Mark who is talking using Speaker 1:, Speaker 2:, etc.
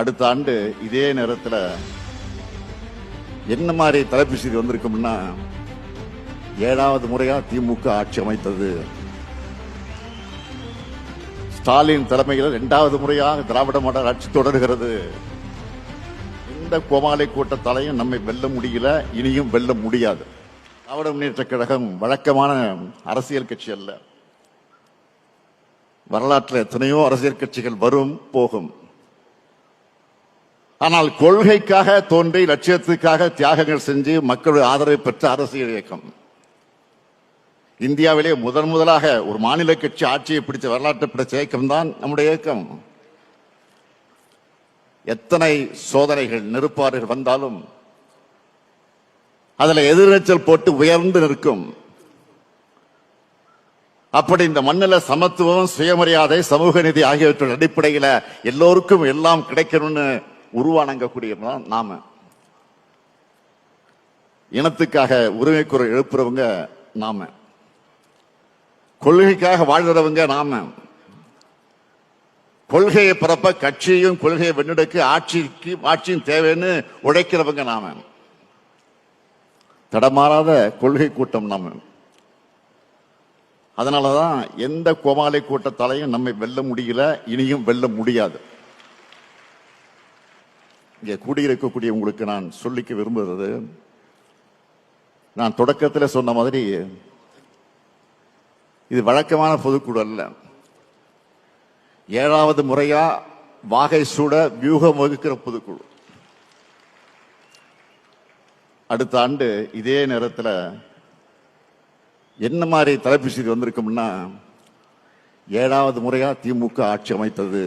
Speaker 1: அடுத்த ஆண்டு இதே நேரத்தில் என்ன மாதிரி தலைப்பு செய்தி வந்திருக்கும்னா, 7வது முறையா திமுக ஆட்சி அமைத்தது, ஸ்டாலின் தலைமையில் 2வது முறையாக திராவிட மாடல் ஆட்சி தொடர்கிறது. இந்த கோமாளி கூட்டத்தாலையும் நம்மை வெல்ல முடியல, இனியும் வெல்ல முடியாது. திராவிட முன்னேற்ற கழகம் வழக்கமான அரசியல் கட்சி அல்ல. வரலாற்றில் எத்தனையோ அரசியல் கட்சிகள் வரும் போகும். ஆனால் கொள்கைக்காக தோன்றி லட்சியத்துக்காக தியாகங்கள் செஞ்சு மக்களுடைய ஆதரவை பெற்ற அரசியல் இயக்கம். இந்தியாவிலே முதலாக ஒரு மாநில கட்சி ஆட்சியை பிடிச்ச வரலாற்றை பிடிச்ச இயக்கம் தான் நம்முடைய இயக்கம். எத்தனை சோதனைகள் நெருப்பாறுகள் வந்தாலும் அதுல எதிர்நீச்சல் போட்டு உயர்ந்து நிற்கும். அப்படி இந்த மண்ணில் சமத்துவம், சுயமரியாதை, சமூக நீதி ஆகியவற்றின் அடிப்படையில் எல்லோருக்கும் எல்லாம் கிடைக்கணும்னு உருவானங்கக்கூடியவங்க நாம. இனத்துக்காக உரிமை குரல் எழுப்புறவங்க நாம. கொள்கைக்காக வாழ்கிறவங்க நாம. கொள்கையை பிறப்ப கட்சியும் கொள்கையை வென்றெடுக்க ஆட்சியும் தேவைன்னு உழைக்கிறவங்க நாம. தடமாறாத கொள்கை கூட்டம் நாம. அதனாலதான் எந்த கோமாளி கூட்டத்தாலையும் நம்மை வெல்ல முடியல, இனியும் வெல்ல முடியாது. இங்கே கூடியிருக்கக்கூடிய உங்களுக்கு நான் சொல்லிக்க விரும்புகிறது, நான் தொடக்கத்தில் சொன்ன மாதிரி இது வழக்கமான பொதுக்குழு அல்ல. 7வது முறையா வாகை சூட வியூகம் வகுக்கிற பொதுக்குழு. அடுத்த ஆண்டு இதே நேரத்தில் என்ன மாதிரி தலைப்பு செய்தி வந்திருக்கும்னா, 7வது முறையா திமுக ஆட்சி அமைத்தது,